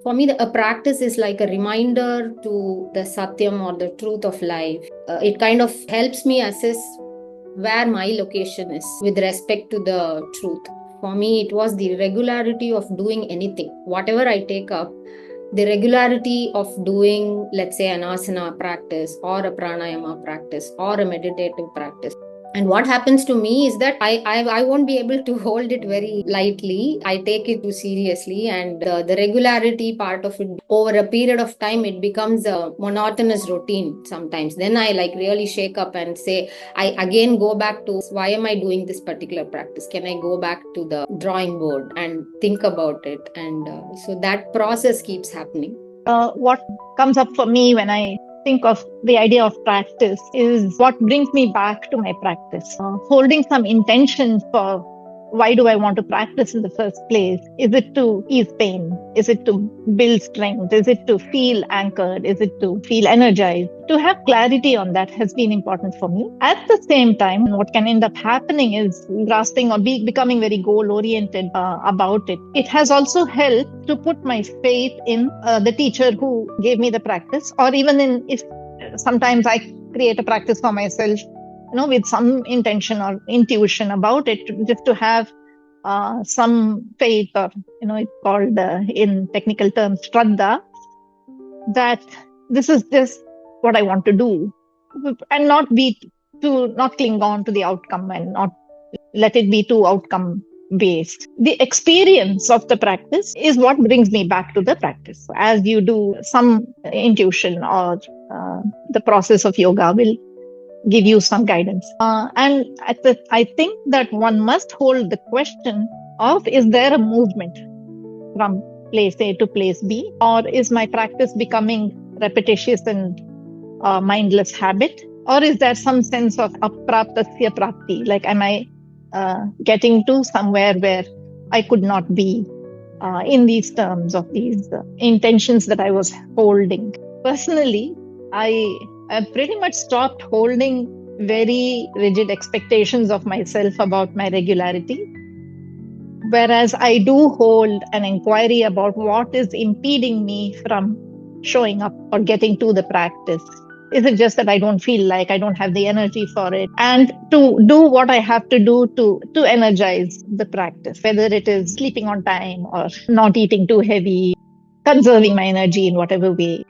For me, a practice is like a reminder to the satyam or the truth of life. It kind of helps me assess where my location is with respect to the truth. For me, it was the regularity of doing anything, whatever I take up, the regularity of doing, let's say, an asana practice or a pranayama practice or a meditative practice. And what happens to me is that I won't be able to hold it very lightly. I take it too seriously, and the regularity part of it over a period of time, it becomes a monotonous routine sometimes. Then I like really shake up and say, I again go back to why am I doing this particular practice? Can I go back to the drawing board and think about it? And so that process keeps happening. What comes up for me when I think of the idea of practice is what brings me back to my practice. Holding some intention for why do I want to practice in the first place? Is it to ease pain? Is it to build strength? Is it to feel anchored? Is it to feel energized? To have clarity on that has been important for me. At the same time, what can end up happening is grasping or becoming very goal oriented about it. It has also helped to put my faith in the teacher who gave me the practice, or even in if sometimes I create a practice for myself, with some intention or intuition about it, just to have some faith, or it's called in technical terms shraddha, that this is just what I want to do, and not cling on to the outcome and not let it be too outcome based. The experience of the practice is what brings me back to the practice. As you do, some intuition or the process of yoga will give you some guidance. And I think that one must hold the question of, is there a movement from place A to place B, or is my practice becoming repetitious and mindless habit, or is there some sense of apraptasya prapti, like am I getting to somewhere where I could not be in these terms of these intentions that I was holding. Personally, I pretty much stopped holding very rigid expectations of myself about my regularity. Whereas I do hold an inquiry about what is impeding me from showing up or getting to the practice. Is it just that I don't feel like, I don't have the energy for it? And to do what I have to do to energize the practice, whether it is sleeping on time or not eating too heavy, conserving my energy in whatever way.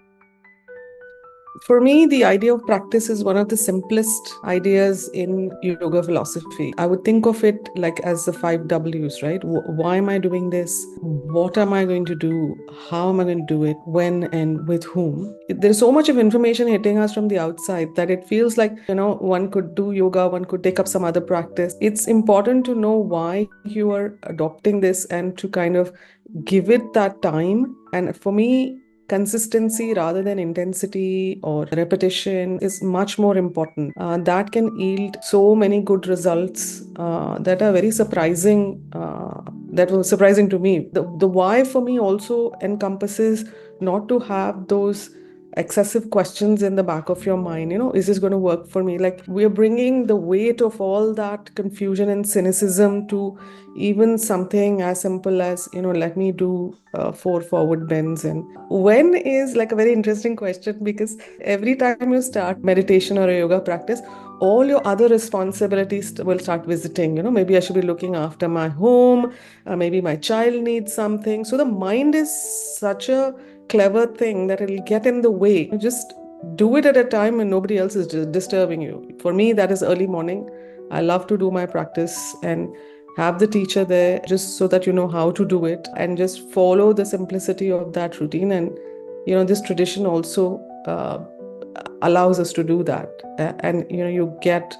For me, the idea of practice is one of the simplest ideas in yoga philosophy. I would think of it like as the 5 W's, right? Why am I doing this? What am I going to do? How am I going to do it? When and with whom? There's so much of information hitting us from the outside that it feels like, one could do yoga, one could take up some other practice. It's important to know why you are adopting this and to kind of give it that time. And for me, consistency rather than intensity or repetition is much more important. That can yield so many good results that are very surprising. That was surprising to me. The why for me also encompasses not to have those excessive questions in the back of your mind. Is this going to work for me? Like, we're bringing the weight of all that confusion and cynicism to even something as simple as, let me do 4 forward bends. And when is like a very interesting question, because every time you start meditation or a yoga practice, all your other responsibilities will start visiting. Maybe I should be looking after my home, maybe my child needs something. So the mind is such a clever thing that it'll get in the way. You just do it at a time when nobody else is disturbing you. For me, that is early morning. I love to do my practice and have the teacher there just so that you know how to do it, and just follow the simplicity of that routine. And this tradition also allows us to do that, and you get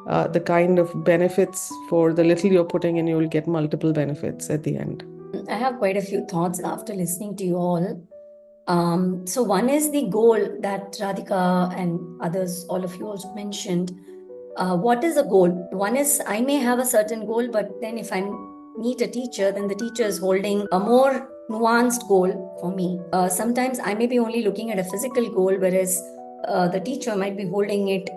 the kind of benefits for the little you're putting in. You will get multiple benefits at the end. I have quite a few thoughts after listening to you all. So one is the goal that Radhika and others, all of you also mentioned. What is a goal? One is, I may have a certain goal, but then if I meet a teacher, then the teacher is holding a more nuanced goal for me. Sometimes I may be only looking at a physical goal, whereas the teacher might be holding it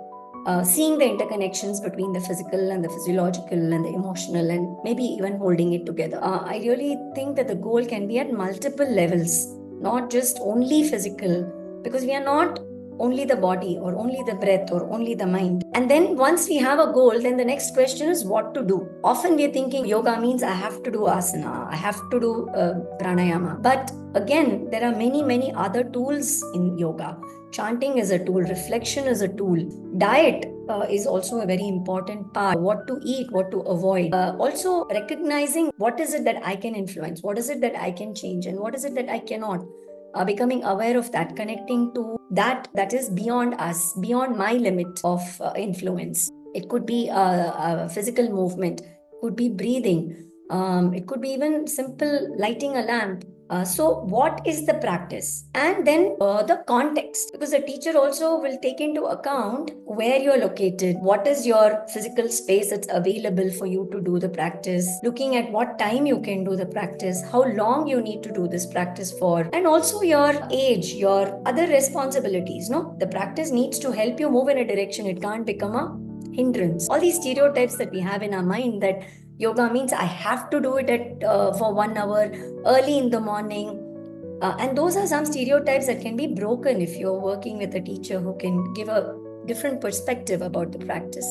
seeing the interconnections between the physical and the physiological and the emotional, and maybe even holding it together. I really think that the goal can be at multiple levels, not just only physical, because we are not only the body or only the breath or only the mind. And then once we have a goal, then the next question is what to do. Often we're thinking yoga means I have to do asana, I have to do pranayama. But again, there are many other tools in yoga. Chanting is a tool, reflection is a tool, diet is also a very important part. What to eat, what to avoid. Also recognizing what is it that I can influence, what is it that I can change, and what is it that I cannot. Becoming aware of that, connecting to that is beyond us, beyond my limit of influence. It could be a physical movement, could be breathing, it could be even simple lighting a lamp. So what is the practice? And then the context, because the teacher also will take into account where you're located, what is your physical space that's available for you to do the practice, looking at what time you can do the practice, how long you need to do this practice for, and also your age, your other responsibilities. No, the practice needs to help you move in a direction, it can't become a hindrance. All these stereotypes that we have in our mind, that yoga means I have to do it for 1 hour early in the morning. And those are some stereotypes that can be broken if you're working with a teacher who can give a different perspective about the practice.